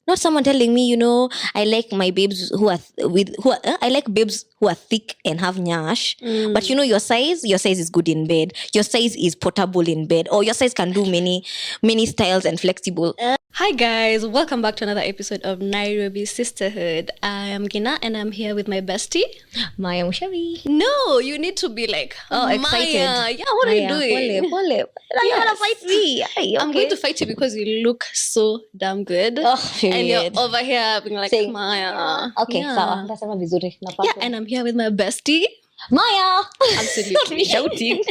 Not someone telling me, I like my babes I like babes who are thick and have nyash. But your size is good in bed. Your size is portable in bed, or your size can do many styles and flexible. Hi guys, welcome back to another episode of Nairobi Sisterhood. I am Gina and I'm here with my bestie, Maya Mushavi. No, you need to be like, excited. Maya. Yeah, what are you doing? Pole. You wanna fight me? Okay. I'm going to fight you because you look so damn good. And you're over here being like, saying, Maya. Okay, sawa. Nasema vizuri. Yeah, and I'm here with my bestie, Maya. Absolutely. Shouting.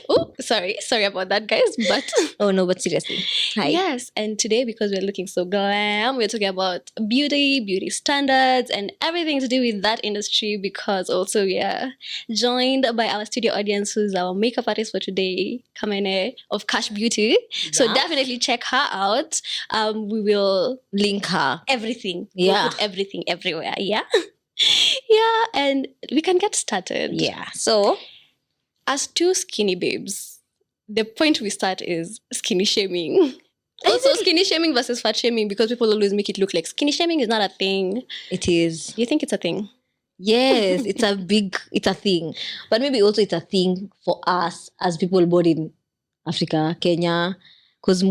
Oh, sorry about that, guys. But oh no, but seriously. Hi. Yes, and today, because we're looking so glam, we're talking about beauty standards, and everything to do with that industry. Because also we are joined by our studio audience, who's our makeup artist for today, Kamene of Kash Beauty. Yeah. So definitely check her out. We will link her. Everything. Yeah. We'll put everything everywhere. Yeah. Yeah, and we can get started. Yeah. So, as two skinny babes, the point we start is skinny shaming. Also, skinny shaming versus fat shaming, because people always make it look like skinny shaming is not a thing. It is. Do you think it's a thing? Yes, it's a thing. But maybe also it's a thing for us as people born in Africa, Kenya, because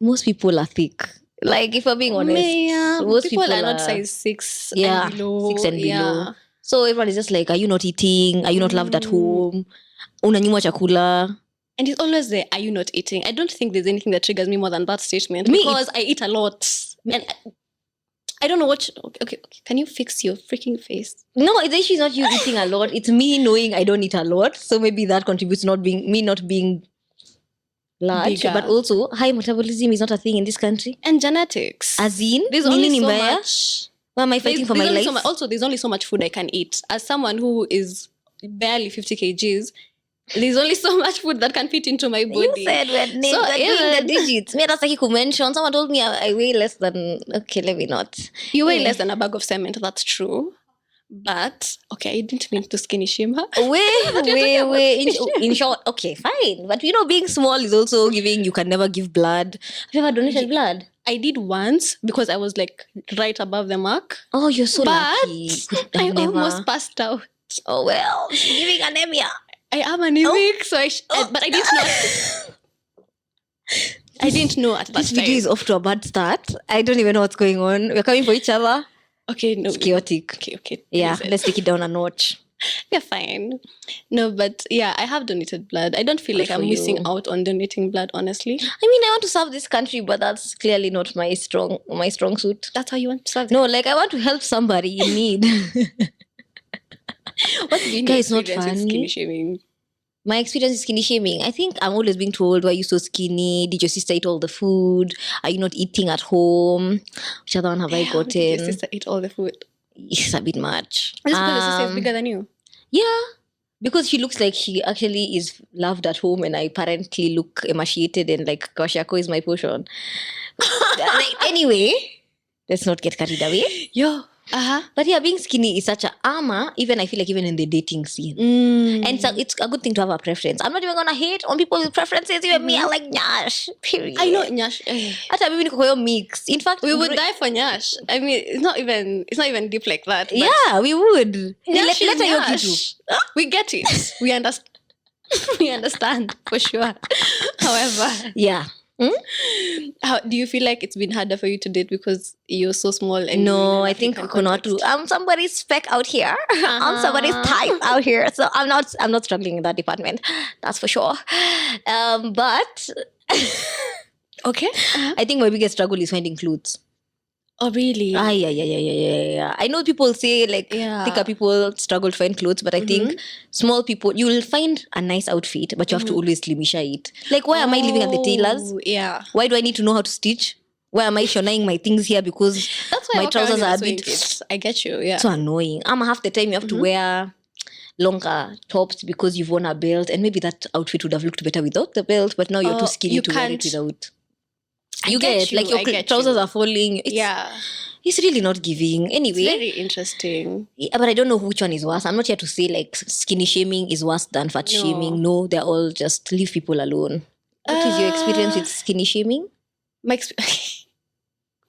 most people are thick. Like, if I'm being honest, most people are not size 6 and below. 6 and below. So everyone is just like, are you not eating? Are you not loved at home? Unanyuma chakula? And it's always there, are you not eating? I don't think there's anything that triggers me more than that statement. Because I eat a lot. And I don't know what... Okay. Can you fix your freaking face? No, the issue is not you eating a lot. It's me knowing I don't eat a lot. So maybe that contributes not being large. Bigger. But also, high metabolism is not a thing in this country. And genetics. As in? There's only so much... Why am I fighting for my life? There's only so much food I can eat. As someone who is barely 50 kgs, there's only so much food that can fit into my body. You said we're doing the digits. Me, that's like you mention. Someone told me I weigh less than... Okay, let me not. You weigh less than a bag of cement. That's true. But, okay, I didn't mean to skinny shame her. Wait. In short, okay, fine. But being small is also giving... You can never give blood. Have you ever donated blood? I did once because I was like right above the mark. Oh, you're so lucky. I almost passed out. Oh, well, giving anemia. I am anemic, so but I didn't know. I didn't know at that time. This video is off to a bad start. I don't even know what's going on. We're coming for each other. Okay, no. It's chaotic. Okay. Yeah, let's take it down a notch. You're fine. No, but yeah, I have donated blood. I don't feel like I'm missing out on donating blood, honestly. I mean, I want to serve this country, but that's clearly not my strong suit. That's how you want to serve? No, like I want to help somebody in need. What's been your experience with skinny shaming? My experience is skinny shaming. I think I'm always being told, why are you so skinny? Did your sister eat all the food? Are you not eating at home? Which other one have I gotten? Did your sister eat all the food? It's a bit much. Just because your sister is bigger than you? Yeah. Because she looks like she actually is loved at home, and I apparently look emaciated and like Kwashako is my portion. Anyway, let's not get carried away. But yeah, being skinny is such an armor, even I feel like even in the dating scene. And so it's a good thing to have a preference. I'm not even gonna hate on people with preferences. Even me, I like nyash. Period. I know nyash. Ata mimi niko mix. In fact, we would die for nyash. I mean, it's not even deep like that. Yeah, we would. Let we get it. We understand. We understand for sure. However, yeah. How do you feel like it's been harder for you to date because you're so small? And no, I think I'm somebody's spec out here. I'm somebody's type out here. So I'm not struggling in that department. That's for sure. But okay. I think my biggest struggle is finding clothes. Oh, really? Yeah. I know people say like thicker people struggle to find clothes, but I think small people, you will find a nice outfit, but you have to always slimisha it. Like, why am I living at the tailors? Yeah. Why do I need to know how to stitch? Why am I shoning my things here? Because that's why my trousers are a bit... I get you, yeah. So annoying. Half the time you have to wear longer tops because you've worn a belt, and maybe that outfit would have looked better without the belt, but now you're too skinny to wear it without... You get like your trousers are falling. It's really not giving. Anyway. It's very interesting. Yeah, but I don't know which one is worse. I'm not here to say like skinny shaming is worse than fat shaming. No, they're all just leave people alone. What is your experience with skinny shaming?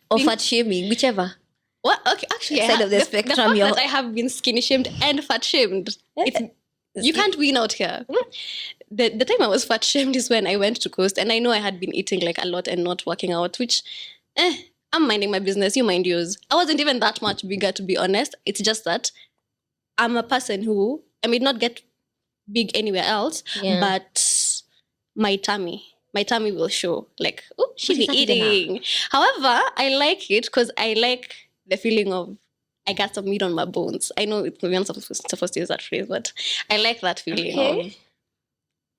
or fat shaming, whichever. Well, okay, actually, side of the spectrum. The fact that I have been skinny shamed and fat shamed, you can't win out here. The time I was fat shamed is when I went to Coast, and I know I had been eating like a lot and not working out, which, I'm minding my business, you mind yours. I wasn't even that much bigger, to be honest. It's just that I'm a person who, I may not get big anywhere else, but my tummy will show like, oh, she's eating. However, I like it because I like the feeling of I got some meat on my bones. I know we're not supposed to use that phrase, but I like that feeling of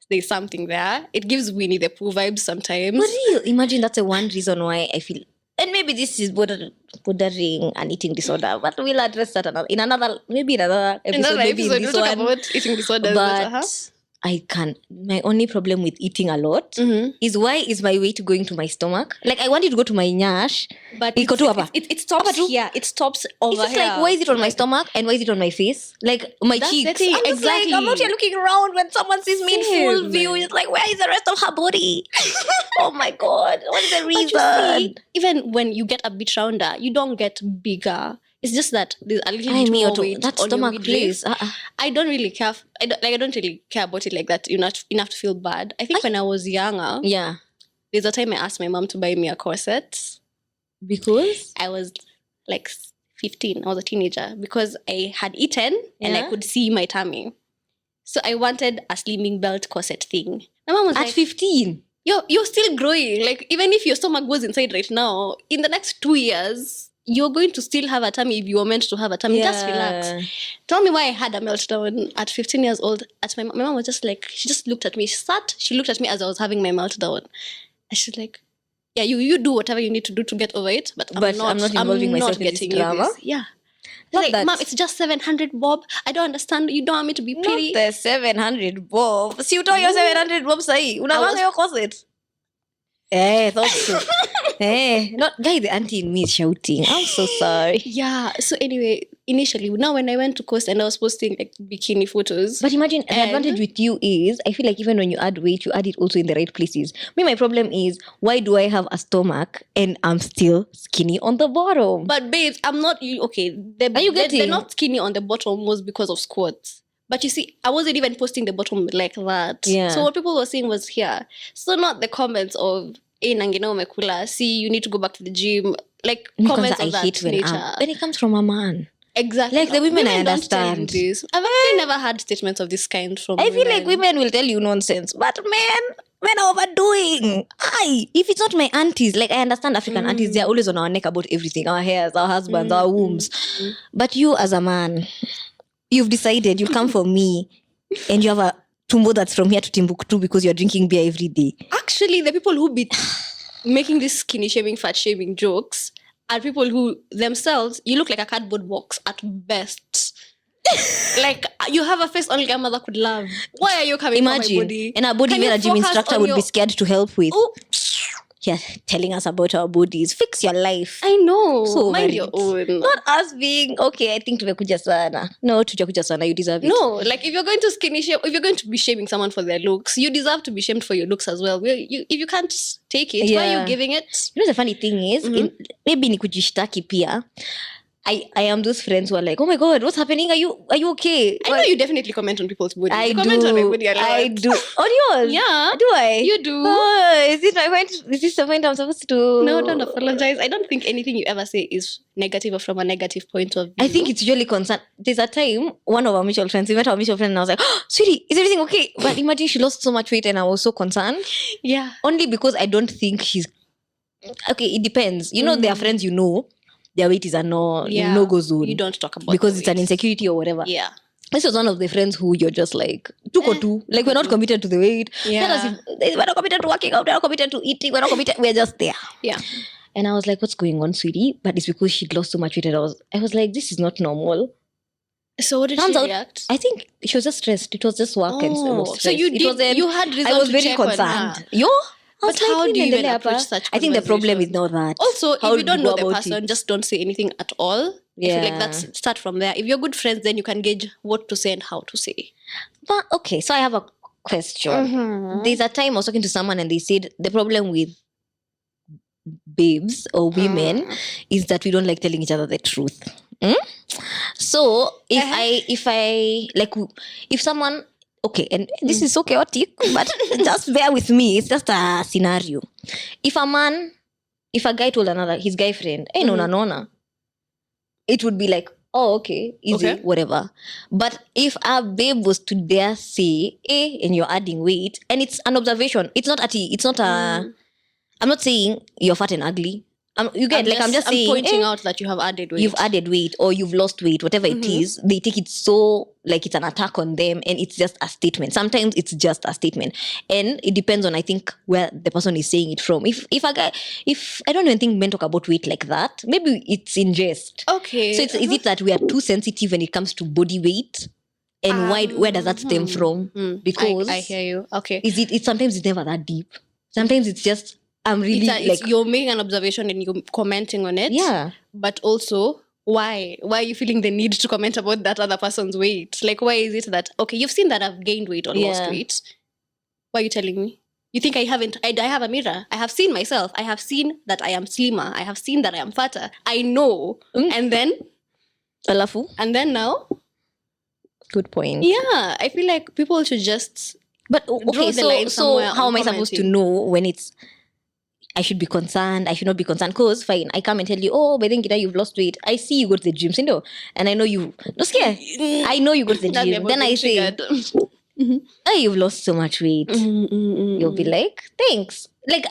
there's something there. It gives Winnie the Pooh vibes sometimes. But real, imagine that's the one reason why I feel, and maybe this is bordering an eating disorder, but we'll address that in another episode. Maybe in this we'll one. Talk about eating disorders. But I can't. My only problem with eating a lot is why is my weight going to my stomach? Like I want it to go to my nyash, but it stops here. It stops over it's here. Like why is it on my stomach and why is it on my face? Like my cheeks. I'm just like, I'm not here looking around when someone sees me in full view. It's like, where is the rest of her body? Oh my god, what is the reason? But you see, even when you get a bit rounder, you don't get bigger. It's just that there's a little bit more weight that on stomach your place. I don't really care. I don't really care about it like that. Enough to feel bad. I think when I was younger, there's a time I asked my mom to buy me a corset because I was like 15. I was a teenager because I had eaten and I could see my tummy. So I wanted a slimming belt corset thing. My mom was at like, 15. You're still growing. Like even if your stomach goes inside right now, in the next 2 years, you're going to still have a tummy if you were meant to have a tummy. Just relax. Tell me why I had a meltdown at 15 years old. My mom was just like, she just looked at me. She looked at me as I was having my meltdown. And she's like, yeah, you do whatever you need to do to get over it, but I'm not involving myself in this drama. Yeah. Like, Mom, it's just 700 bob. I don't understand. You don't want me to be pretty. Not the 700 bob. Si utoa your 700 bob sahi. Unavanga your corset. Thought so. Not guy, the auntie in me is shouting. I'm so sorry. Yeah. So anyway, initially, now when I went to Coast and I was posting like bikini photos. But imagine the advantage with you is, I feel like even when you add weight, you add it also in the right places. My problem is, why do I have a stomach and I'm still skinny on the bottom? But babes, I'm not, okay. Are you getting? They're not skinny on the bottom was because of squats. But you see, I wasn't even posting the bottom like that. Yeah. So what people were saying was here. So not the comments of, nangina umekula, see, you need to go back to the gym. Like comments of that nature. When it comes from a man. Exactly. Like the women I understand. Don't tell you this. I've actually never had statements of this kind from women. I feel like women will tell you nonsense. But men are overdoing. If it's not my aunties, like I understand African aunties, they're always on our neck about everything. Our hairs, our husbands, our wombs. But you as a man, you've decided you'll come for me and you have a tumbo that's from here to Timbuktu because you're drinking beer every day. Actually, the people who be making this skinny shaming, fat shaming jokes are people who themselves, you look like a cardboard box at best. Like, you have a face only a mother could love. Why are you coming for my body? And a body where a gym instructor would be scared to help with. Oh. Yeah, telling us about our bodies. Fix your life. I know. So mind your own. Not us being, okay, I think tumekuja sana. No, tujakuja sana, you deserve it. No, like if you're going to skinny shame, if you're going to be shaming someone for their looks, you deserve to be shamed for your looks as well. If you can't take it, why are you giving it? You know the funny thing is, maybe ni kujishtaki pia. I am those friends who are like, oh my god, what's happening? Are you okay? I know you definitely comment on people's bodies. I comment on my body a lot. I do. On yours? Yeah. Do I? You do. Oh, is this the point I'm supposed to? No, don't apologize. I don't think anything you ever say is negative or from a negative point of view. I think it's usually concerned. There's a time, one of our mutual friends, we met our mutual friend and I was like, oh, sweetie, is everything okay? But imagine she lost so much weight and I was so concerned. Yeah. Only because I don't think she's... Okay, it depends. You know, there are friends you know, their weight is a no-go zone. You don't talk about because it's an insecurity or whatever. Yeah. This was one of the friends who you're just like, two. Like, we're not committed to the weight. Yeah. We're not committed to working out. We're not committed to eating. We're not committed. We're just there. Yeah. And I was like, what's going on, sweetie? But it's because she'd lost so much weight. And I was like, this is not normal. So what did she react? I think she was just stressed. It was just work and stress. So you had reason I was to very check concerned. But how do you even approach such I think the problem is not that. Also, if you don't know the person, just don't say anything at all. Yeah. I feel like start from there. If you're good friends, then you can gauge what to say and how to say. But okay, so I have a question. There's a time I was talking to someone and they said the problem with babes or women is that we don't like telling each other the truth. So if someone, okay, and this is so chaotic, but just bear with me. It's just a scenario. If a guy told his guy friend, hey, nona, it would be like, oh, okay, easy, whatever. But if a babe was to dare say, hey, and you're adding weight, and it's an observation, it's not I'm not saying you're fat and ugly. I'm just saying, pointing out that you have added weight. You've added weight or you've lost weight, whatever it is. They take it so like it's an attack on them, and it's just a statement. Sometimes it's just a statement, and it depends on, I think, where the person is saying it from. If I don't even think men talk about weight like that. Maybe it's in jest. Okay. So is it that we are too sensitive when it comes to body weight? And where does that stem from? Because I hear you. Okay. It's sometimes it's never that deep. Sometimes it's just I'm really it's you're making an observation and you're commenting on it. Yeah. But also, why are you feeling the need to comment about that other person's weight? Like, why is it that, okay, you've seen that I've gained weight or lost weight. Why are you telling me? You think I haven't? I have a mirror. I have seen myself. I have seen that I am slimmer. I have seen that I am fatter. I know. And then? Alafu? And then now? Good point. Yeah. I feel like people should just draw the line somewhere. How am I supposed to know when it's I should be concerned, I should not be concerned? Because fine, I come and tell you, oh, by then you've lost weight. I see you go to the gym, and I know you. No scare. I know you go to the gym. Then I say, oh, you've lost so much weight. You'll be like, thanks. Like,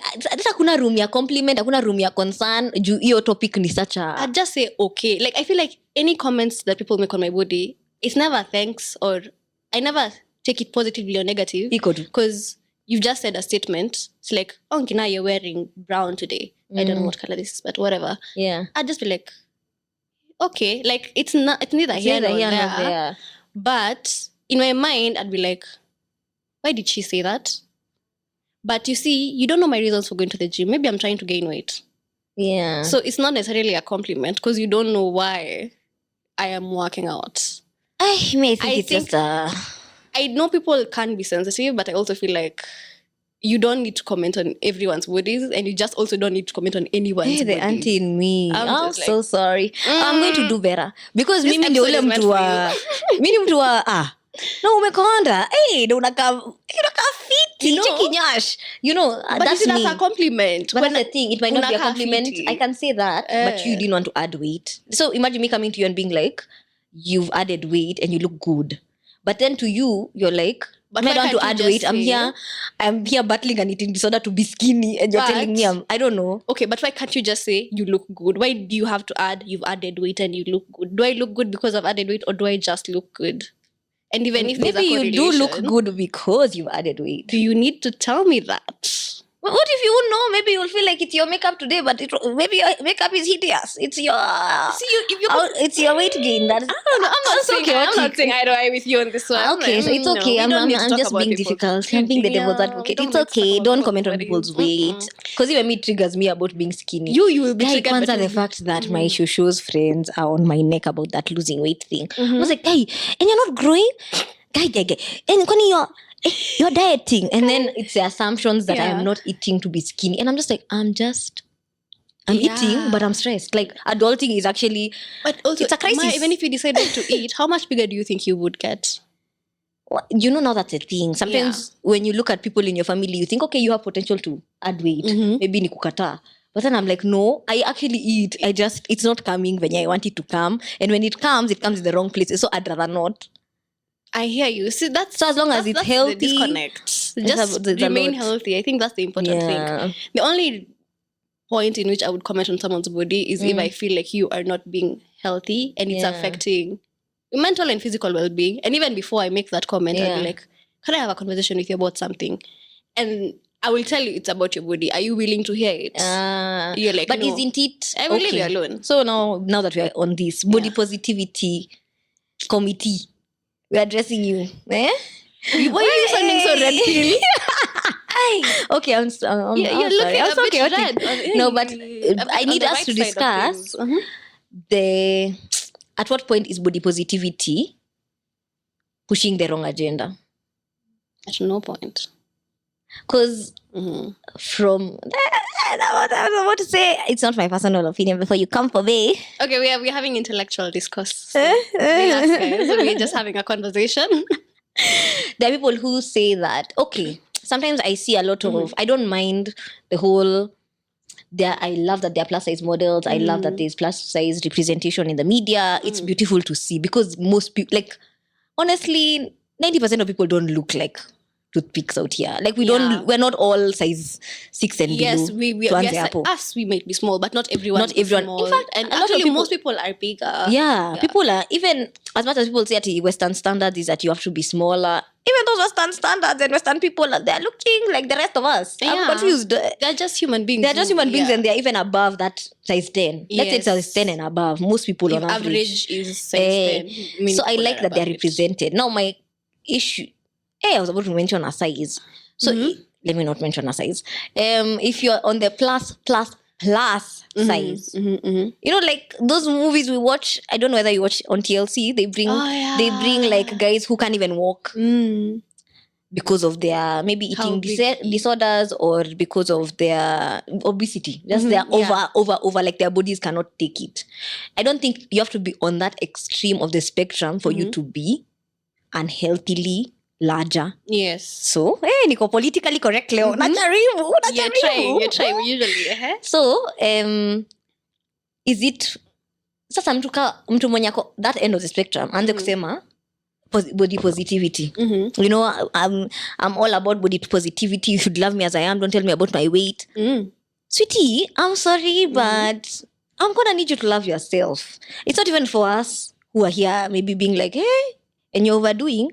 hakuna room ya compliment, hakuna room ya concern. Your topic ni such a. I'd just say okay. Like, I feel like any comments that people make on my body, it's never thanks, or I never take it positively or negative. Because you've just said a statement. It's like, oh, Nkina, you're wearing brown today. I don't know what color this is, but whatever. Yeah. I'd just be like, okay. Like, it's neither here nor there. But in my mind, I'd be like, why did she say that? But you see, you don't know my reasons for going to the gym. Maybe I'm trying to gain weight. Yeah. So it's not necessarily a compliment because you don't know why I am working out. I think it's just I know people can be sensitive, but I also feel like you don't need to comment on everyone's bodies, and you just also don't need to comment on anyone's bodies. The auntie in me. I'm so sorry. I'm going to do better. Because mimi ndio ule mtu wa no umekonda. Hey, ndio unakaa fiti. Chiki nyash. But that's me. That's a compliment. But that's the thing. It might not be a compliment. I can say that, but you didn't want to add weight. So imagine me coming to you and being like, you've added weight and you look good. But then to you, you're like, but I don't want to add weight. I'm here battling an eating disorder to be skinny, and you're telling me I don't know. Okay, but why can't you just say you look good? Why do you have to add you've added weight and you look good? Do I look good because I've added weight, or do I just look good? And even if maybe you do look good because you've added weight. Do you need to tell me that? Well, what if you know? Maybe you'll feel like it's your makeup today, but maybe your makeup is hideous. It's your it's your weight gain. That is, I don't know. I'm not saying eye to eye with you on this one. Okay, so it's okay. I'm just being difficult. I'm being the devil's advocate. It's okay. Don't comment on people's weight, because even me triggers me about being skinny. You will be triggered. Kwanza the fact that my shushu's friends are on my neck about that losing weight thing. I was like, hey, and you're not growing, guy, and kwani you're dieting, and then it's the assumptions that I am not eating to be skinny, and I'm just like, I'm eating, but I'm stressed. Like, adulting is actually, but also it's a crisis. Even if you decided to eat, how much bigger do you think you would get? Now that's a thing. Sometimes when you look at people in your family, you think, okay, you have potential to add weight. Maybe ni kukata. But then I'm like, no, I actually eat. It's not coming when I want it to come, and when it comes in the wrong places. So I'd rather not. I hear you. See, so as long as it's healthy, the disconnect. Just remain healthy. I think that's the important thing. The only point in which I would comment on someone's body is if I feel like you are not being healthy and it's affecting mental and physical well-being. And even before I make that comment, I'll be like, can I have a conversation with you about something? And I will tell you it's about your body. Are you willing to hear it? You're like, but no. Isn't it? I will leave you alone. So now that we are on this body positivity committee, we're addressing you. Why are you sounding so red pill? Okay, I'm you're looking a bit red. No, but I need us to discuss at what point is body positivity pushing the wrong agenda? At no point. Because from I was about to say it's not my personal opinion before you come for me. Okay, we're having intellectual discourse. So relax, guys. We're just having a conversation. There are people who say that, okay, sometimes I see a lot of, I don't mind the whole, I love that there are plus size models. I love that there's plus size representation in the media. It's beautiful to see because most people, like, honestly, 90% of people don't look like toothpicks out here. Like we're not all size 6 and below. Yes, we might be small, but not everyone. Not everyone. Small. In fact, and a lot of actually most people are bigger. Yeah, people are, even as much as people say that Western standards is that you have to be smaller. Even those Western standards and Western people, they're looking like the rest of us. I'm confused. They're just human beings. They're just human beings, and they're even above that size 10. Let's say size 10 and above. Most people on average is size 10. So I like that they're represented. Now my issue, I was about to mention a size. So let me not mention a size. If you're on the plus size, you know, like those movies we watch, I don't know whether you watch on TLC, they bring like guys who can't even walk because of their maybe eating disorders or because of their obesity. Just they're over, like their bodies cannot take it. I don't think you have to be on that extreme of the for you to be unhealthily larger. Yes. So, niko politically correct leo. Najaribu. You're trying usually. So, is it sasa mtu mwenye ako that end of the spectrum anze kusema body positivity. You know, I'm all about body positivity. You should love me as I am. Don't tell me about my weight. Sweetie, I'm sorry, but I'm gonna need you to love yourself. It's not even for us who are here maybe being like, hey, and you're overdoing.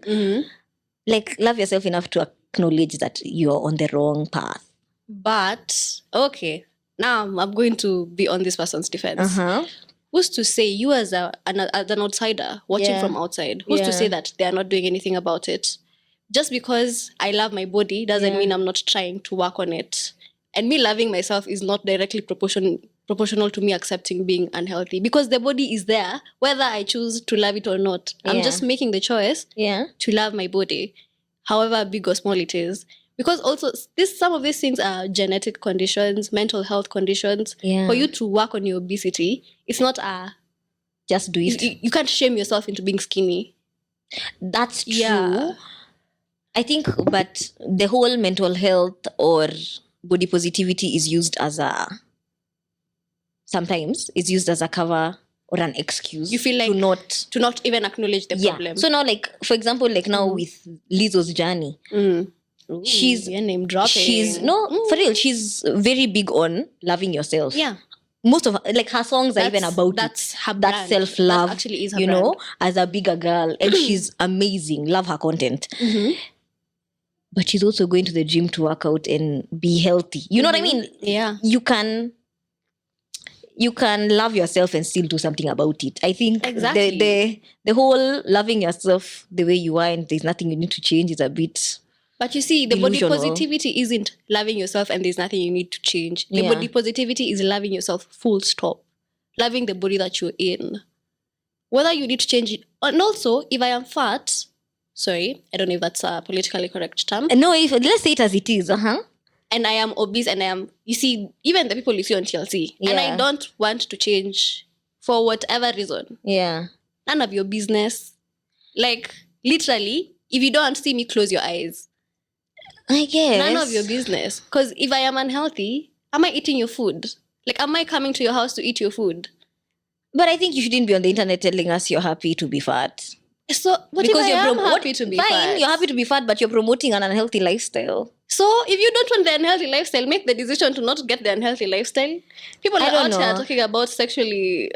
Like, love yourself enough to acknowledge that you're on the wrong path. But, okay, now I'm going to be on this person's defense. Who's to say, you as an outsider, watching from outside, who's to say that they are not doing anything about it? Just because I love my body doesn't mean I'm not trying to work on it. And me loving myself is not directly proportional to me accepting being unhealthy, because the body is there whether I choose to love it or not. I'm just making the choice to love my body, however big or small it is. Because also some of these things are genetic conditions, mental health conditions. For you to work on your obesity, it's not just do it. You can't shame yourself into being skinny. That's true. I think, but the whole mental health or body positivity is used as sometimes it's used as a cover or an excuse. You feel like to not even acknowledge the problem. So now, like, for example, like now with Lizzo's journey, she's name dropping. She's for real. She's very big on loving yourself. Yeah. Most of like her songs are even about that's her brand. That self-love. That actually is her you brand. Know, as a bigger girl, and she's amazing. Love her content. But she's also going to the gym to work out and be healthy. You know what I mean? Yeah. You can love yourself and still do something about it. I think the whole loving yourself the way you are and there's nothing you need to change is a bit. But you see, the delusional. body positivity isn't loving yourself and there's nothing you need to change. The body positivity is loving yourself full stop. Loving the body that you're in. Whether you need to change it. And also, if I am fat, sorry, I don't know if that's a politically correct term. No, let's say it as it is. And I am obese and I am, you see, even the people you see on TLC. And I don't want to change for whatever reason. Yeah. None of your business. Like, literally, if you don't see me, close your eyes. I guess. None of your business. Because if I am unhealthy, am I eating your food? Like, am I coming to your house to eat your food? But I think you shouldn't be on the internet telling us you're happy to be fat. So, what because if I am happy to be fat? You're happy to be fat, but you're promoting an unhealthy lifestyle. So, if you don't want the unhealthy lifestyle, make the decision to not get the unhealthy lifestyle. People are out here talking about sexually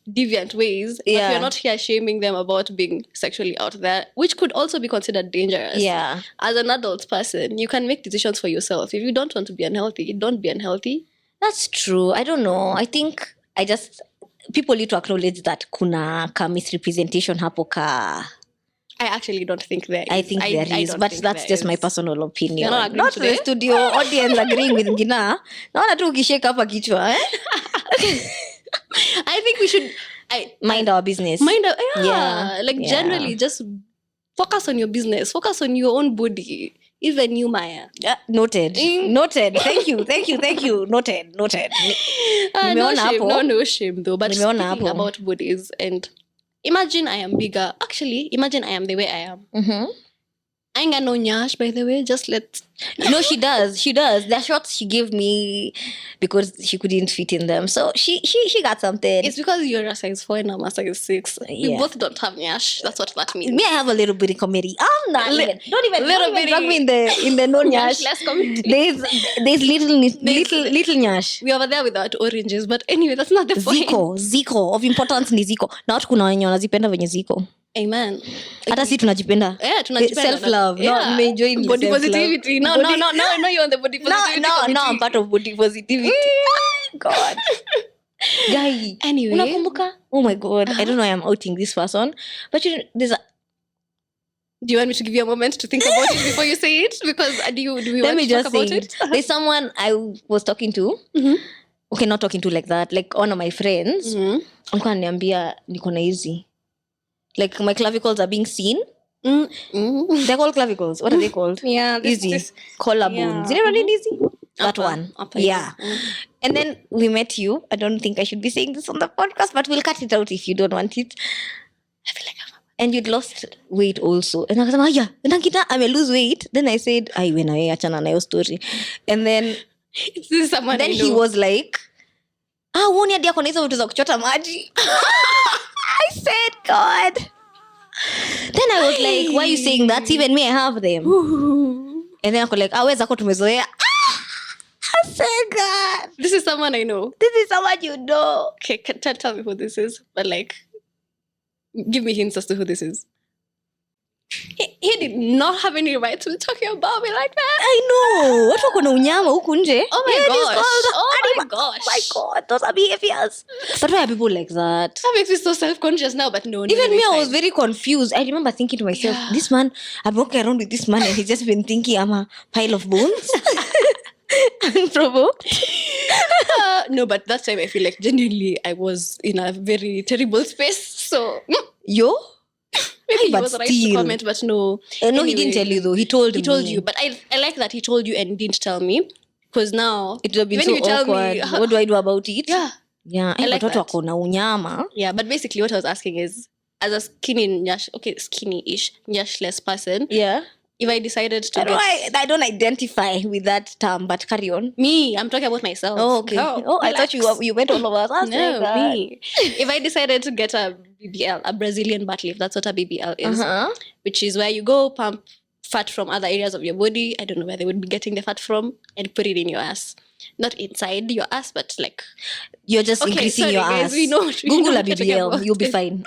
deviant ways, but we're not here shaming them about being sexually out there, which could also be considered dangerous. Yeah. As an adult person, you can make decisions for yourself. If you don't want to be unhealthy, don't be unhealthy. That's true. I don't know. I think people need to acknowledge that kuna ka misrepresentation hapo ka. I actually don't think there is. I think there is, but that's just my personal opinion. Not the studio audience agreeing with Gina. Naona tu ukishake hapa kichwa, I think we should mind our business. Generally just focus on your business. Focus on your own body. Even you, Maya. Noted. Noted. Thank you. Noted. No shame though. But speaking about bodies, and imagine I am bigger. Actually, imagine I am the way I am. I ain't got no nyash, by the way. Just let... No, she does. The shots she gave me because she couldn't fit in them. So she got something. It's because you're a size 4 and I'm a size 6. We both don't have nyash. That's what that means. Me, I have a little bit of comedy. I'm not even. Don't even drag me in the no nyash. Less comedy. There's little nyash. We over there without oranges, but anyway, that's not the point. Ziko of importance ni ziko. Na watu kuna wenye wanazipenda venye ziko. Amen. Hata si tunajipenda. Yeah, tunajipenda. Self-love. No, me enjoying body positivity. No, you're on the body positivity. No, I'm part of body positivity. God. Guy. Anyway. Unakumbuka? Oh my God. I don't know why I'm outing this person. But there's a... Do you want me to give you a moment to think about it before you say it? Because do we want to talk about it? There's someone I was talking to. Okay, not talking to like that. Like one of my friends. Alikuwa ananiambia niko na hizi. Like my clavicles are being seen. They're called clavicles. What are they called? Yeah, this collarbones. You never did easy? That one. Yeah. And then we met you. I don't think I should be saying this on the podcast, but we'll cut it out if you don't want it. I feel like and you'd lost weight also. And I was like, I may lose weight. Then I said, I went away, achana na your story. And then then he was like, uoni hadi yako na hizo vitu za kuchota maji. I said, God. Then I was like, why are you saying that? Even me, I have them. And then I was like, where's ako tumezoea? I said, God. This is someone I know. This is someone you know. Okay, tell me who this is. But like, give me hints as to who this is. He did not have any right to be talking about me like that. I know. Watu wako na unyama huku nje. Oh my gosh. Oh my God. Those are behaviors. But why are people like that? That makes me so self-conscious now, but no. Even me, I was very confused. I remember thinking to myself, this man, I'm walking around with this man and he's just been thinking I'm a pile of bones. Unprovoked. No, but that time I feel like genuinely I was in a very terrible space. So, Yo? Maybe he was right to comment, but no. No, anyway, he didn't tell you though. He told you. But I like that he told you and didn't tell me. Because now... It would have been so awkward. What do I do about it? Yeah. I like that. Wako na unyama. Yeah, but basically what I was asking is, as a skinny-ish, nyashless person... Yeah. If I decided to I don't identify with that term, but carry on. Me, I'm talking about myself. Oh, okay. I thought you went all over us. No, me. If I decided to get a BBL, a Brazilian butt lift, that's what a BBL is, which is where you go pump fat from other areas of your body. I don't know where they would be getting the fat from and put it in your ass. Not inside your ass, but like... You're just increasing your ass. Google a BBL, you'll be fine.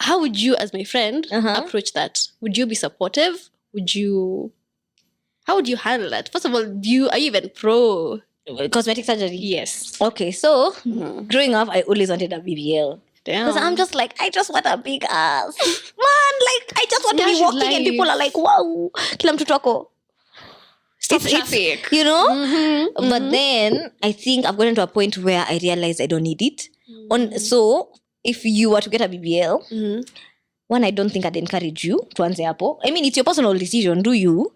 How would you, as my friend, approach that? Would you be supportive? How would you handle that? First of all, are you even pro cosmetic surgery? Yes. Okay, so growing up, I always wanted a BBL. Because I'm just like, I just want a big ass. Man, like, I just want to be walking and people are like, wow, kila mtu wako. Stop traffic. You know? But then, I think I've gotten to a point where I realize I don't need it. So... If you were to get a BBL, one, I don't think I'd encourage you to answer hapo. I mean, it's your personal decision, do you?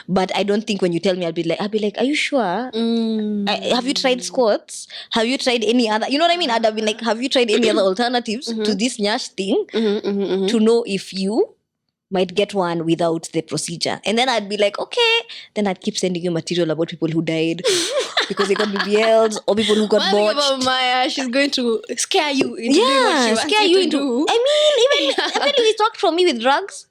But I don't think when you tell me, I'll be like, are you sure? Have you tried squats? Have you tried any other? You know what I mean? I'd have been like, have you tried any other alternatives to this nyash thing to know if you might get one without the procedure? And then I'd be like, okay. Then I'd keep sending you material about people who died because they got BBLs or people who got botched. About Maya, she's going to scare you into doing what she wants you to do. I mean, even it worked for me with drugs.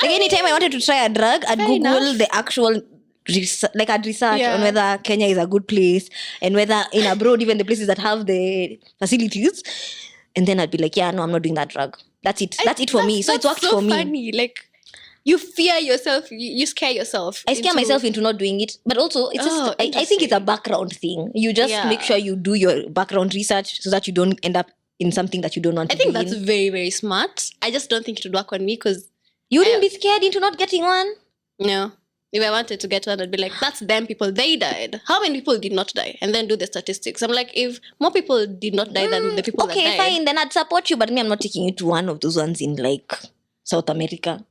Like anytime I wanted to try a drug, I'd Google the actual I'd research on whether Kenya is a good place and whether in abroad, even the places that have the facilities. And then I'd be like, no, I'm not doing that drug. That's it. That's it for me. So it worked for me. Funny. Like, you fear yourself. You scare yourself. I scare myself into not doing it. But also, it's just, I think it's a background thing. You just make sure you do your background research so that you don't end up in something that you don't want to be in. I think that's very, very smart. I just don't think it would work on me because... You wouldn't be scared into not getting one? No. If I wanted to get one, I'd be like, that's them people. They died. How many people did not die? And then do the statistics. I'm like, if more people did not die than the people that died. Okay, fine. Then I'd support you. But me, I'm not taking you to one of those ones in like South America.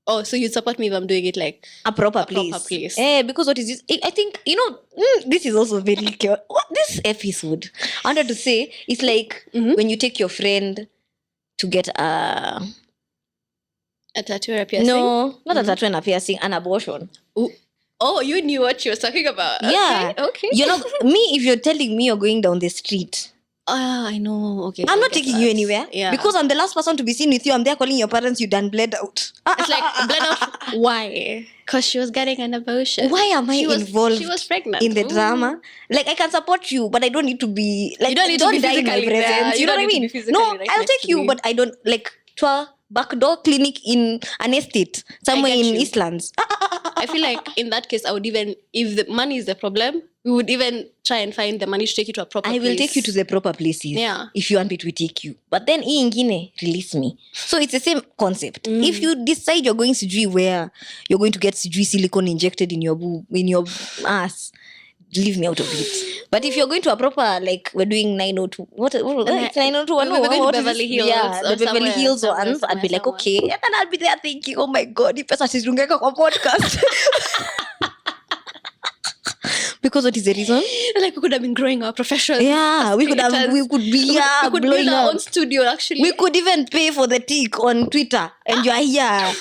Oh, so you support me if I'm doing it like a proper place. Because what is this? I think, this is also very clear. This episode, I wanted to say, it's like when you take your friend to get a tattoo or a piercing? No, not a tattoo and a piercing, an abortion. Ooh. Oh, you knew what she was talking about. Yeah. Okay. If you're telling me you're going down the street. I know. Okay. I'm not taking you anywhere. Yeah. Because I'm the last person to be seen with you. I'm there calling your parents, you done bled out. It's like, bled out. Why? Because she was getting an abortion. Why am I involved? She was pregnant. In the drama. Like, I can support you, but I don't need to be, like, you don't need to be die in my physically presence. there. You know what I mean? No, I'll take you, but I don't, like, to a backdoor clinic in an estate somewhere in Eastlands. I feel like in that case, I would even, if the money is the problem, we would even try and find the money to take you to a proper place. I will take you to the proper places. Yeah. If you want me to take you. But then, ingine, release me. So it's the same concept. If you decide you're going sijui where you're going to get sijui silicone injected in your ass, leave me out of it. But if you're going to a proper, like, we're doing 902, what it's 902, we're going to Beverly Hills. Yeah, the Beverly Hills ones. I'd be like, okay. And then I'll be there thinking, oh my God, if pesa sizungeka kwa podcast. Because what is the reason? Like, we could have been growing our professions. Yeah, we could be build our own studio, actually. We could even pay for the tick on Twitter. And you are here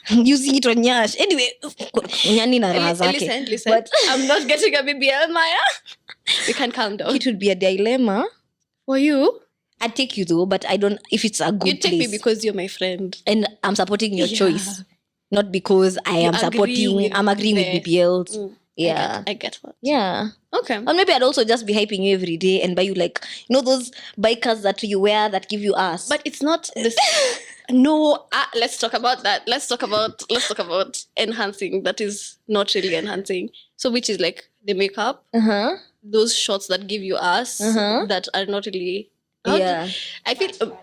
using it on Nyash. Anyway, Nyani na raha zake. Listen. But I'm not getting a BBL, Maya. We can calm down. It would be a dilemma. For you? I'd take you though, but I don't, if it's a good place. You take me because you're my friend. And I'm supporting your choice. Not because I'm agreeing with BBLs. Yeah. I get what. Yeah. Okay. Or maybe I'd also just be hyping you every day and buy you, like, those bikers that you wear that give you ass. But it's not this. No, let's talk about that. Let's talk about enhancing. That is not really enhancing. So which is like the makeup, those shots that give you ass that are not really. Yeah. I feel,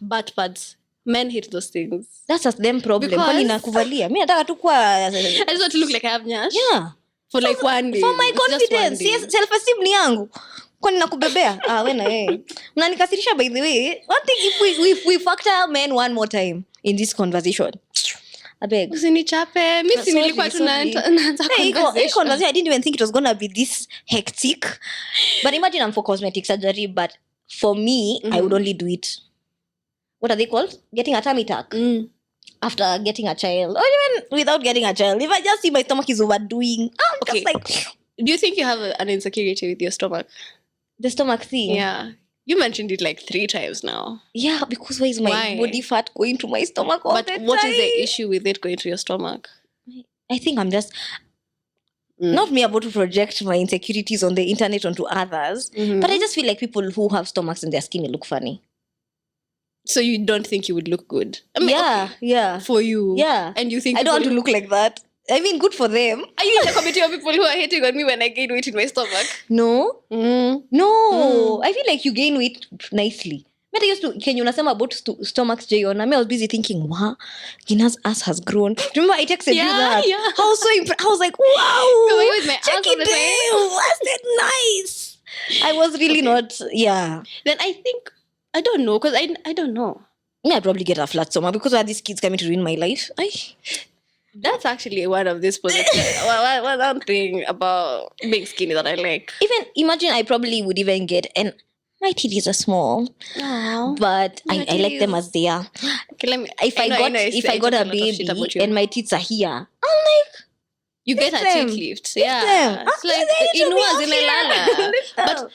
butt pads. Men hate those things. That's a them problem. Kwani nakuvalia. Mimi nataka tu kuwa I just want to look like I have nyash. Yeah. For like one day. For my confidence. Yes, self-esteem ni yangu. Kwani nakubebea? Wena wewe. Mnanikasirisha by the way. One thing, if we factor men one more time in this conversation. I beg. Usinichape. Mimi si nilikuwa tunaanza conversation. I didn't even think it was going to be this hectic. But imagine I'm for cosmetic surgery, but for me, I would only do it. What are they called? Getting a tummy tuck. After getting a child. Or even without getting a child. If I just see my stomach is overdoing, I'm just like... Do you think you have an insecurity with your stomach? The stomach thing? Yeah. You mentioned it like 3 times now. Yeah, because why is my body fat going to my stomach all the time? But what is the issue with it going to your stomach? I think I'm just... Not me about to project my insecurities on the internet onto others. But I just feel like people who have stomachs and their skin look funny. So you don't think you would look good? I mean, yeah. For you? Yeah. And you think I don't want to look like that. I mean, good for them. Are you in the committee of people who are hating on me when I gain weight in my stomach? No. No. I feel like you gain weight nicely. I used to, can you unasema about stomachs Jayona? I was busy thinking, wow, Gina's ass has grown. Remember I texted you that? Yeah. I was so impressed. I was like, wow. With my check it out. Was that nice? I was really not, Then I think, I don't know, because I don't know. Yeah, I'd probably get a flat stomach because are these kids coming to ruin my life? That's actually one of these positive. one thing about being skinny that I like. Even imagine I probably would even get, and my titties are small, but I like them as they are. Okay, if I got a baby and my tits are here, I'm like, you get a tit lift. Yeah, it's like but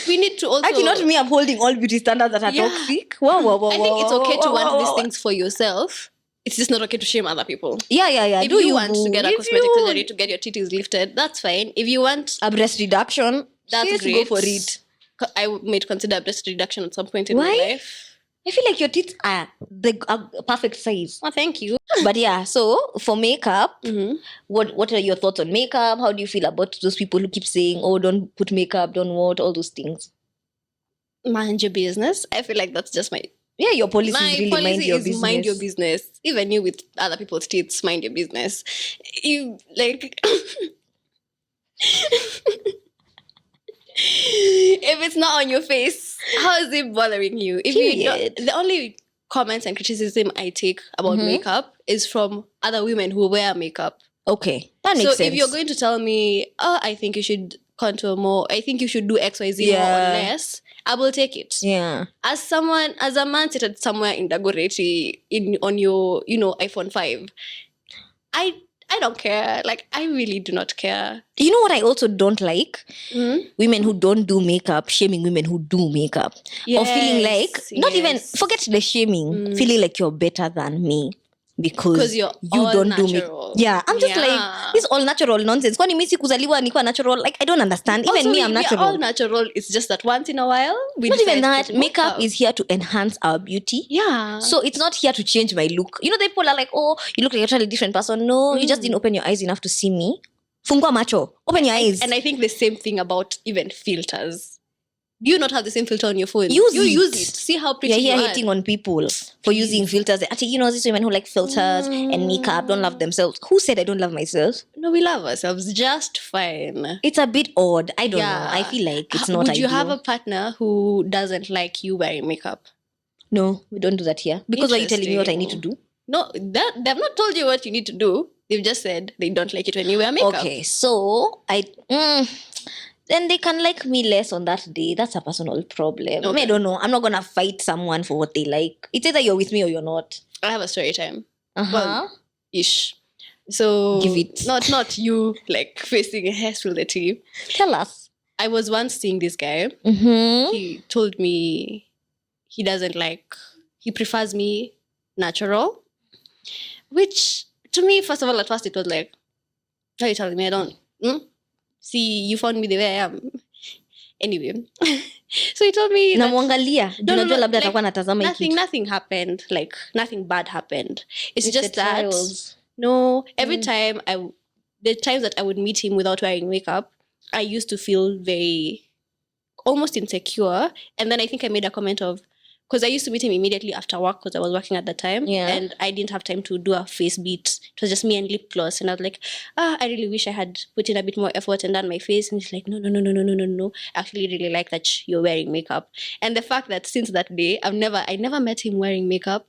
we need to also... Actually, not me upholding all beauty standards that are toxic. Wow. I think it's okay to want these things for yourself. It's just not okay to shame other people. Yeah. If you want to get a cosmetic surgery to get your titties lifted, that's fine. If you want a breast reduction, that's great. Go for it. I might consider a breast reduction at some point in my life. I feel like your tits are the perfect size. Oh, thank you. But yeah, so for makeup, what are your thoughts on makeup? How do you feel about those people who keep saying, oh, don't put makeup, don't what, all those things? Mind your business. I feel like that's just my... Yeah, your policy is really mind your business. Mind your business. Even you with other people's tits, mind your business. You, like... If it's not on your face, how is it bothering you? If you don't, the only comments and criticism I take about makeup is from other women who wear makeup. Okay, that makes sense. So if you're going to tell me, oh, I think you should contour more, I think you should do XYZ more or less, I will take it. Yeah. As a man seated somewhere in Dagoretti on your, iPhone 5, I don't care. Like, I really do not care. You know what I also don't like? Women who don't do makeup, shaming women who do makeup. Or feeling like, not even, forget the shaming, feeling like you're better than me. Because you don't natural. Do makeup. Yeah, I'm just like, this all natural nonsense. Kwani mimi sikuzaliwa nikuwa natural? Like, I don't understand. Even also, me, I'm natural. All natural. It's just that once in a while, we not even that. Makeup is here to enhance our beauty. Yeah. So it's not here to change my look. You know, the people are like, oh, you look like a totally different person. No, you just didn't open your eyes enough to see me. Fungua macho. Open your eyes. And I think the same thing about even filters. Do you not have the same filter on your phone? Use it. See how pretty you are. You're hating on people for using filters. Actually, these women who like filters and makeup don't love themselves. Who said I don't love myself? No, we love ourselves just fine. It's a bit odd. I don't know. I feel like it's not ideal. Would you have a partner who doesn't like you wearing makeup? No, we don't do that here. Because are you telling me what I need to do? No, they've not told you what you need to do. They've just said they don't like it when you wear makeup. Okay, so then they can like me less on that day. That's a personal problem. Okay. I don't know. I'm not going to fight someone for what they like. It's either you're with me or you're not. I have a story time. Well, ish. So, give it. Not you like facing a hair through the tea. Tell us. I was once seeing this guy. He told me he prefers me natural. Which, to me, first of all, at first it was like, how are you telling me I don't? See, you found me the way I am. Anyway. So he told me nothing happened. Like, nothing bad happened. It's just that, trials. No, every time the times that I would meet him without wearing makeup, I used to feel very, almost insecure. And then I think I made a comment of, because I used to meet him immediately after work because I was working at the time. Yeah. And I didn't have time to do a face beat. It was just me and lip gloss. And I was like, I really wish I had put in a bit more effort and done my face. And he's like, no. I actually really like that you're wearing makeup. And the fact that since that day, I never met him wearing makeup.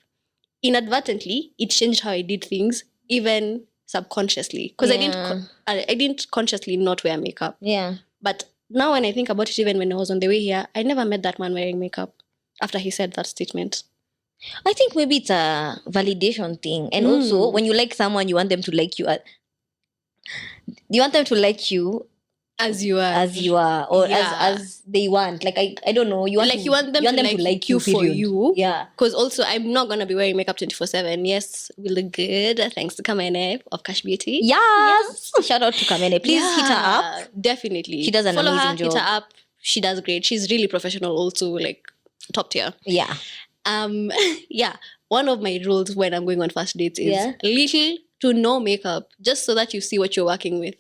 Inadvertently, it changed how I did things, even subconsciously. Because I didn't consciously not wear makeup. Yeah. But now when I think about it, even when I was on the way here, I never met that man wearing makeup. After he said that statement. I think maybe it's a validation thing. And also, when you like someone, you want them to like you. You want them to like you as you are. Or as they want. Like, I don't know. You want them to like you for you. Yeah. Because also, I'm not going to be wearing makeup 24/7. Yes, we look good. Thanks to Kamene of Kash Beauty. Yes. Shout out to Kamene. Please hit her up. Definitely. She does an amazing job. Hit her up. She does great. She's really professional also. Like, top tier. Yeah. One of my rules when I'm going on first dates is little to no makeup, just so that you see what you're working with.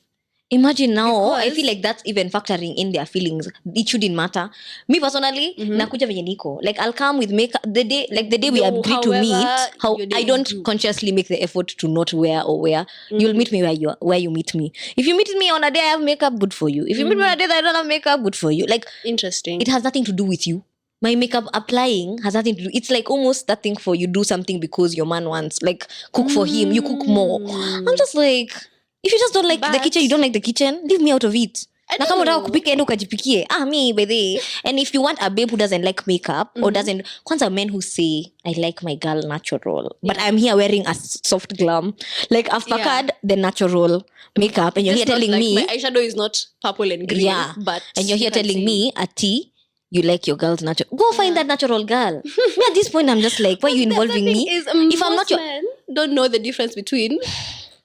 Imagine now, I feel like that's even factoring in their feelings. It shouldn't matter. Me personally, nakuja venye niko. Like, I'll come with makeup the day we agree to meet. I don't consciously make the effort to not wear or wear. You'll meet me where you meet me. If you meet me on a day I have makeup, good for you. If you meet me on a day that I don't have makeup, good for you. Like, interesting. It has nothing to do with you. My makeup applying has nothing to do. It's like almost that thing for you do something because your man wants. Like, cook for him, you cook more. I'm just like, if you just don't like the kitchen, you don't like the kitchen, leave me out of it. Na kama unataka kupika enda ukajipikie. Me by the. And if you want a babe who doesn't like makeup or doesn't, kwanza men who say, I like my girl natural, but I'm here wearing a soft glam. Like, I've packed the natural makeup and you're here telling me my eyeshadow is not purple and green. Yeah. But and you're here telling me you like your girl's natural. Go find that natural girl. Me at this point, I'm just like, why are you involving me? If I'm not men don't know the difference between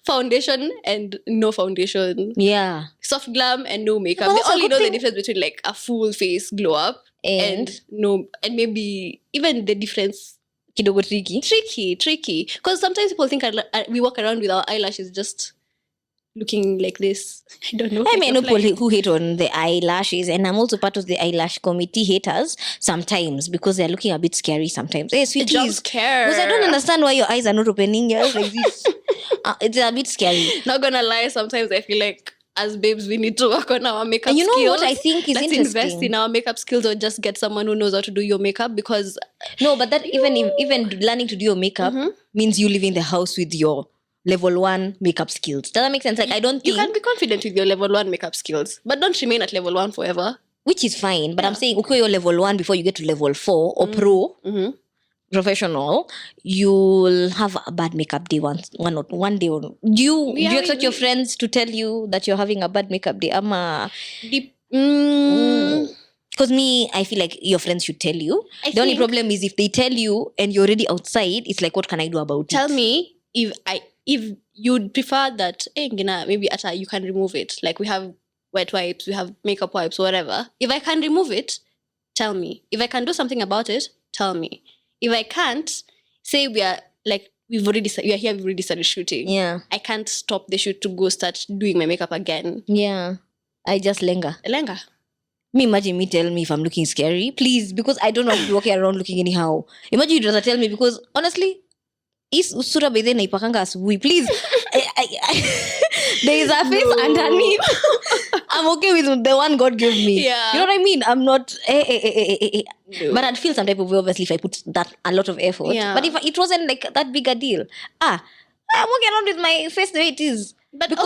foundation and no foundation. Yeah. Soft glam and no makeup. They only know the difference between like a full face glow up and maybe even the difference kidogo tricky. Because sometimes people think we walk around with our eyelashes just looking like this. I don't know. I know people who hate on the eyelashes, and I'm also part of the eyelash committee haters sometimes because they're looking a bit scary sometimes. Hey, sweeties, because I don't understand why your eyes are not opening your eyes like this. It's a bit scary. Not gonna lie, sometimes I feel like as babes, we need to work on our makeup And you know skills. what I think is Let's interesting? invest in our makeup skills, or just get someone who knows how to do your makeup, because no, but that even learning to do your makeup means you leaving the house with your level 1 makeup skills. Does that make sense? Like, I don't think... You can be confident with your level 1 makeup skills, but don't remain at level 1 forever. Which is fine, but I'm saying, okay, you're level 1 before you get to level 4 or pro, professional, you'll have a bad makeup day one day. Do you expect your friends to tell you that you're having a bad makeup day? Because me, I feel like your friends should tell you. The only problem is if they tell you and you're already outside, it's like, what can I do about it? Tell me if you'd prefer that, maybe you can remove it. Like, we have wet wipes, we have makeup wipes, whatever. If I can remove it, tell me. If I can do something about it, tell me. If I can't, say we are here, we've already started shooting. Yeah. I can't stop the shoot to go start doing my makeup again. Yeah. I just linger. Me, imagine me tell me if I'm looking scary, please, because I don't want to be walking around looking anyhow. Imagine you'd rather tell me, because honestly, is usura bedhe naipakanga asubuhi, please. There is a face underneath. I'm okay with the one God gave me. Yeah. You know what I mean? I'm not No. But I'd feel some type of way, obviously, if I put that a lot of effort. Yeah. But if it wasn't like that big a deal, I'm walking around with my face the way it is. But it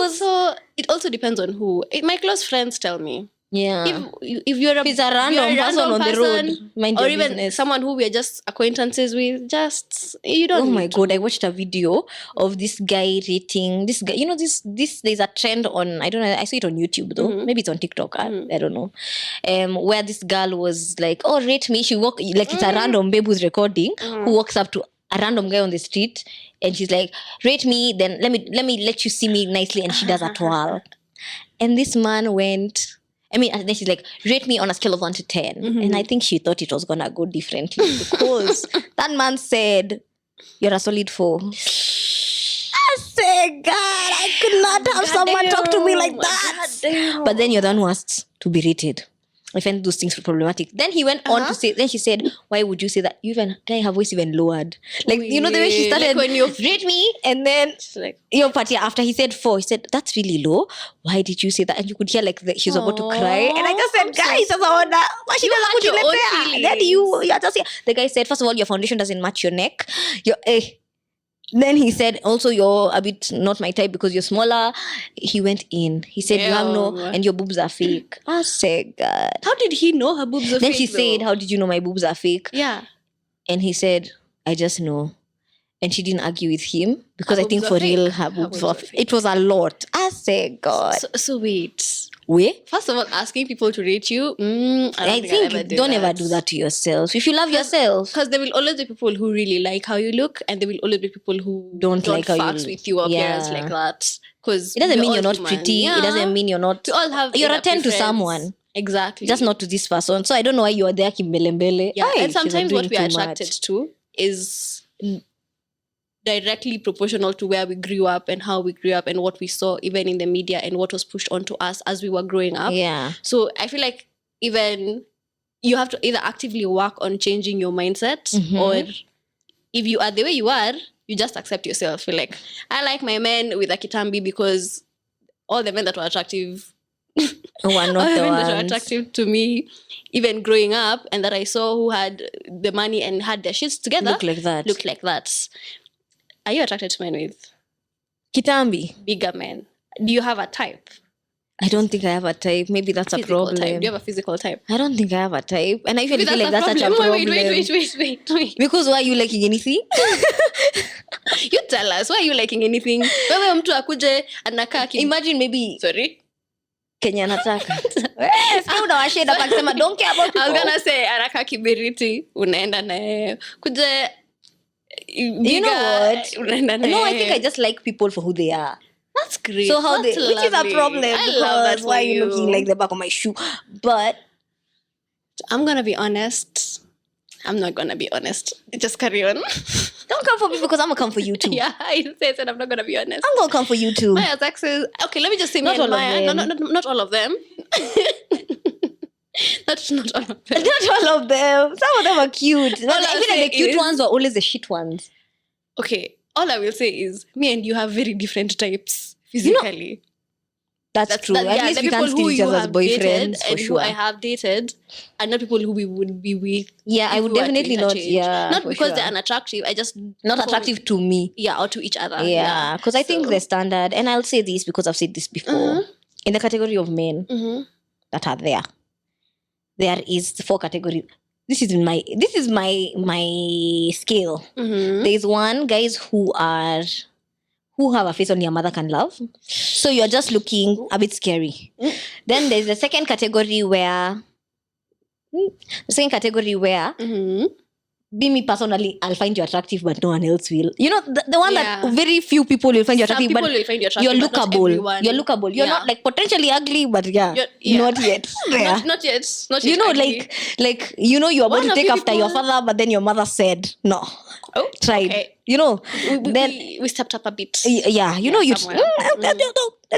also depends on who. My close friends tell me. Yeah. If you're a random person on the road, mind or your even business. Someone who we're just acquaintances with, just you don't. Oh my God! I watched a video of this guy rating this guy. You know this. There's a trend on. I don't know. I saw it on YouTube though. Maybe it's on TikTok. I don't know. Where this girl was like, "Oh, rate me." She walk like it's a random babe who's recording who walks up to a random guy on the street and she's like, "Rate me." Then let me let you see me nicely, and she does a twirl. And this man went. And then she's like, rate me on a scale of 1 to 10. And I think she thought it was going to go differently because that man said, you're a solid 4. I said, God, I could not have someone talk to me like that. But then you're the one who asked to be rated. I find those things problematic. Then he went on to say, then she said, why would you say that? You even, can I have voice even lowered? Like, you know, the way she started, like when you rate me, and then, like, your party, after he said 4, he said, that's really low. Why did you say that? And you could hear, like, she's about to cry. And I just said, guys, that's all that. But she doesn't put your own feelings. Then you're just here. The guy said, first of all, your foundation doesn't match your neck. Then he said, also, you're a bit not my type because you're smaller. He went in. He said, you have no, and your boobs are fake. I said, God. How did he know her boobs are fake? Then she said, how did you know my boobs are fake? Yeah. And he said, I just know. And she didn't argue with him because I think for real, her boobs were fake. It was a lot. I said, God. So wait. First of all, asking people to rate you, I think don't ever do that to yourself. If you love yourself. Because there will always be people who really like how you look, and there will always be people who don't like how you look with your appearance like that. Because it doesn't mean you're not pretty. Yeah. It doesn't mean you're not. We all have you're a 10 to someone. Exactly. Just not to this person. So I don't know why you are there kimbelembele. Yeah. And sometimes what we are attracted to is directly proportional to where we grew up and how we grew up and what we saw even in the media and what was pushed onto us as we were growing up. Yeah. So I feel like even you have to either actively work on changing your mindset or if you are the way you are, you just accept yourself. You're like, I like my men with a kitambi because all the men that were attractive were not the ones that were attractive to me even growing up and that I saw who had the money and had their shits together looked like that. Are you attracted to men with kitambi? Bigger men. Do you have a type? I don't think I have a type. Maybe that's a problem. Type. Do you have a physical type? I don't think I have a type. And I feel like that's such a problem. Wait. Because why are you liking anything? You tell us. Why are you liking anything? Wewe mtu akuje anakaa imagine maybe... Sorry? Kenya nataka. Unawasheda pa kusema don't care about people. I was gonna say anakaa kibiriti. Unaenda naye. Kuje... You know what? No, I think I just like people for who they are. That's great. So how which is a problem? I love that. Why are you looking like the back of my shoe? But I'm gonna be honest. I'm not gonna be honest. Just carry on. Don't come for me because I'm gonna come for you too. Yeah, I said I'm not gonna be honest. I'm gonna come for you too. Maya's exes. Okay, let me just say not all of them. Not all of them. Not all of them. Not all of them. Some of them are cute. I feel like the cute ones are always the shit ones. Okay, all I will say is me and you have very different types physically. That's true. At least we can't steal each other's boyfriends, for sure. Who I have dated, and not people who we would be with. Yeah, I would definitely not. Yeah, not because they're unattractive. I just not attractive to me. Yeah, or to each other. Yeah, because I think the standard, and I'll say this because I've said this before, in the category of men that are there is 4 categories. This is my scale. There's 1, guys who have a face only a mother can love. So you're just looking a bit scary. Then there's the second category where be me personally, I'll find you attractive, but no one else will. You know, the one that very few people will find you attractive, Some people will find you attractive, you're lookable. You're lookable. You're not like potentially ugly, but not yet. Not yet. You know, ugly. like you know, you're about to take after your father, but then your mother said no. Oh, tried. Okay. You know, then we stepped up a bit. Yeah, you know, that's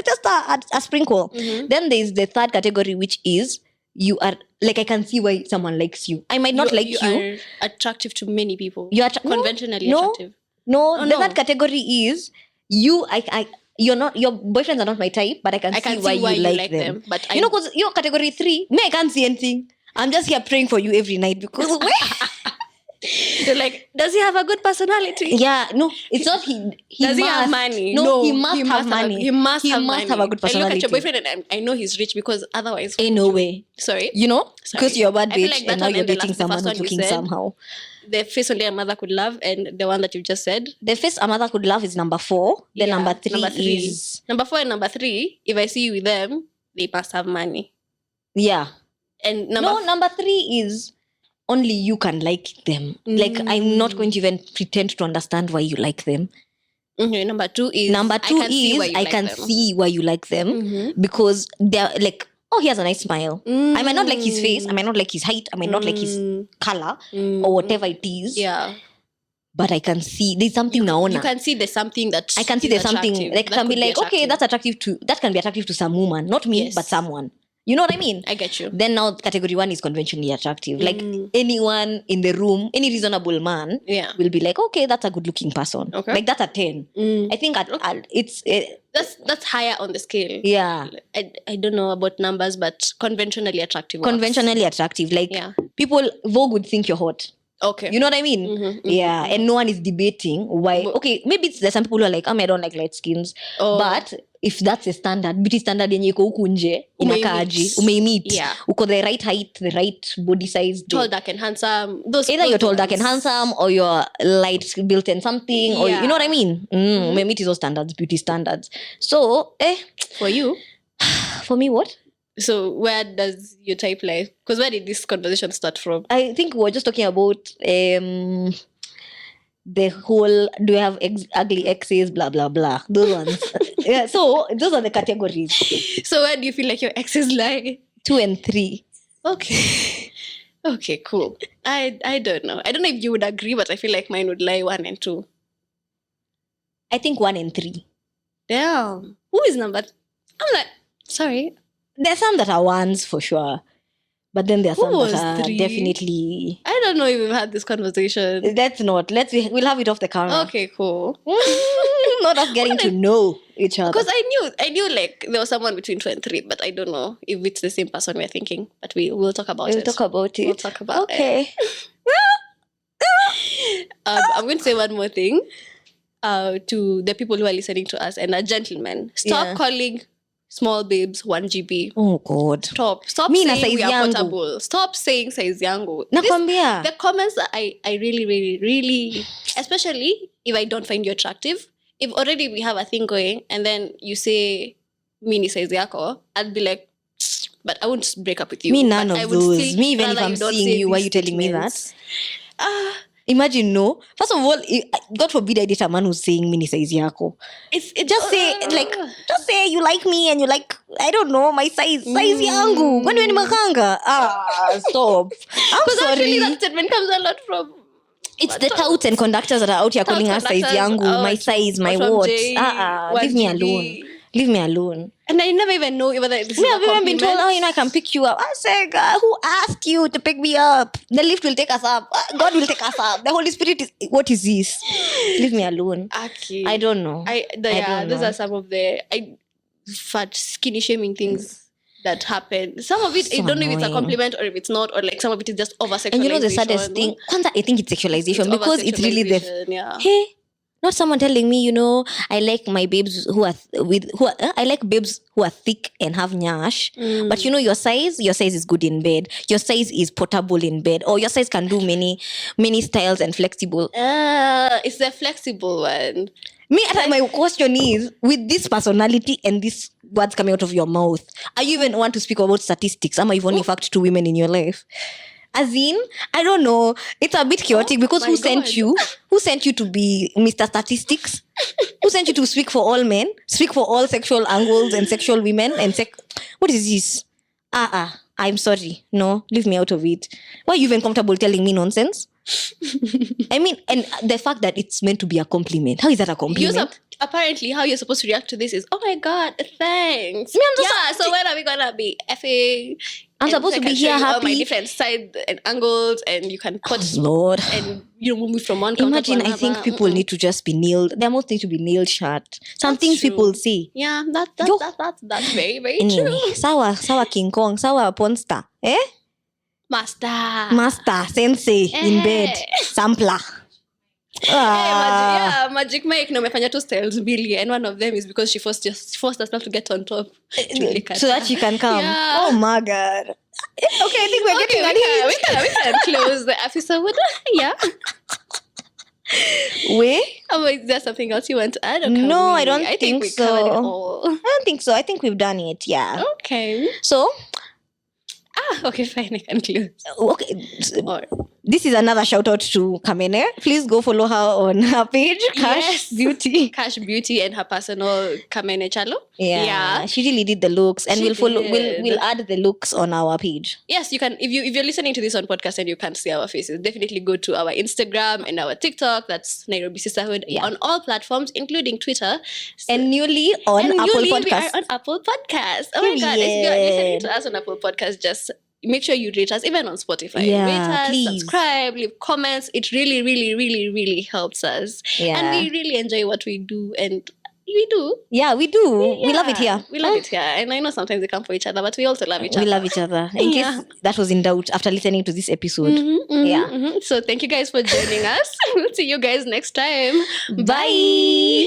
just a sprinkle. Then there's the third category, which is you are like, I can see why someone likes you. I might not like you. You are attractive to many people. You are conventionally attractive. The third category is you're not, your boyfriends are not my type, but I can see why you like them. But you know, because you're category 3, me, I can't see anything. I'm just here praying for you every night because you're like, does he have a good personality? Yeah, no, it's not he does he have money? No, he must have money. He must have a good personality. I look at your boyfriend and I know he's rich because otherwise... Ain't no way. Sorry? You know? Because you're a bad bitch like and now you're dating someone who's looking somehow. The face only a mother could love, and the one that you just said. The face a mother could love is number 4. Then number 3 is... Number 4 and number 3, if I see you with them, they must have money. Yeah. And number 3 is... only you can like them. Like, I'm not going to even pretend to understand why you like them. Number 2 is I can see why you like them because they're like, oh, he has a nice smile. I might not like his face. I might not like his height. I might not like his color or whatever it is. Yeah. But I can see there's something now. You can see there's something that I can see there's something like can be like, okay, that can be attractive to some woman, not me, but someone. You know what I mean? I get you. Then now category 1 is conventionally attractive. Like anyone in the room, any reasonable man will be like, okay, that's a good looking person. Okay. Like that's a 10. I think that's higher on the scale. Yeah. I don't know about numbers, but conventionally attractive. Conventionally attractive. Like people, Vogue would think you're hot. Okay. You know what I mean? Yeah. And no one is debating why. Okay, maybe there's some people who are like, I don't like light skins. But if that's a standard, beauty standard yenye iko huku nje, inakaaji, umeimit. Uko the right height, the right body size. Tall, dark and handsome. Either you're tall, dark and handsome or you're light built and something. Or you know what I mean? Umeimit is those standards, beauty standards. So, for you? For me, what? So where does your type lie? Because where did this conversation start from? I think we were just talking about the whole, do you have ugly exes, blah, blah, blah. Those ones. So those are the categories. So where do you feel like your exes lie? 2 and 3. Okay. Okay, cool. I don't know. I don't know if you would agree, but I feel like mine would lie 1 and 2. I think 1 and 3. Damn. Who is number? I'm like, sorry. There's some that are 1s for sure. But then there are some that are 3? Definitely... I don't know if we've had this conversation. We'll have it off the camera. Okay, cool. Not us getting to know each other. Because I knew like there was someone between 2 and 3, but I don't know if it's the same person we're thinking. But we'll talk about it. We'll talk about it. We'll talk about it. Okay. I'm going to say one more thing to the people who are listening to us and are gentlemen. Stop calling small babes 1 GB. Oh God. Stop saying we are portable. Stop saying size yangu. Nakwambia. The comments that I really, really, really, especially if I don't find you attractive, if already we have a thing going and then you say mini size yako, I'd be like, but I won't break up with you. Me none of those. Me even if I'm seeing you, why are you telling me that? Imagine, no. First of all, God forbid I date a man who's saying mini size yako. Just say you like me and you like, I don't know, my size yangu. When ni makanga. Stop. I'm sorry. Actually that statement comes a lot from... It's the touts and conductors that are out here calling us size yangu, my size, my what. Leave me alone. Leave me alone. And I never even know whether this is a compliment. I've even been told, I can pick you up. I say, God, who asked you to pick me up? The lift will take us up. God will take us up. The Holy Spirit is... What is this? Leave me alone. Okay. I don't know. Those are some of the... fat, skinny shaming things that happen. Some of it, So I don't know if it's a annoying. compliment or if it's not, or like some of it is just over sexualization. And you know the saddest thing? Kwanza, I think it's sexualization because it's really yeah. hey, not someone telling me, you know, I like my babes who are I like babes who are thick and have nyash. But you know, your size is good in bed. Your size is portable in bed, or your size can do many styles and flexible. It's the flexible one. My question is, with this personality and these words coming out of your mouth, are you even want to speak about statistics? Am I even in fact 2 women in your life? As in, I don't know. It's a bit chaotic because who sent you? Who sent you to be Mr. Statistics? Who sent you to speak for all men? Speak for all sexual angles and sexual women? And what is this? I'm sorry. No, leave me out of it. Why are you even comfortable telling me nonsense? I mean, and the fact that it's meant to be a compliment. How is that a compliment? Apparently, how you're supposed to react to this is, oh my God, thanks. So when are we gonna be effing? I'm supposed to be here happy. All my different sides and angles, and you can put Lord, and move from one counter to another. I think people need to just be nailed. They almost need to be nailed shut. Some things people say. Yeah, that's very, very true. Sawa King Kong, sawa Ponster. Master, sensei, in bed, sampler. Magic Mike umefanya 2 styles mbili, and one of them is because she forced herself to get on top so that she can come. Yeah. Oh my God. Okay, I think we're getting on here. We can close the episode. Yeah. Is there something else you want to add? No, I don't think we so. Covered it all. I don't think so. I think we've done it. Yeah. Okay. So. Okay, fine. I can close. Okay. This is another shout out to Kamene. Please go follow her on her page, Kash Beauty. Kash Beauty and her personal Kamene Kyalo. Yeah. She really did the looks, and we'll add the looks on our page. Yes, you can. If you're listening to this on podcast and you can't see our faces, definitely go to our Instagram and our TikTok. That's Nairobi Sisterhood on all platforms, including Twitter. And newly on Apple Podcast. We are on Apple Podcast. Oh my God! If you're listening to us on Apple Podcast, just make sure you rate us, even on Spotify. Yeah, rate us, please. Subscribe, leave comments. It really, really, really, really helps us. Yeah. And we really enjoy what we do. And we do. Yeah, we do. Yeah. We love it here. We love it here. And I know sometimes we come for each other, but we also love each other. We love each other. In case that was in doubt after listening to this episode. So thank you guys for joining us. We'll see you guys next time. Bye.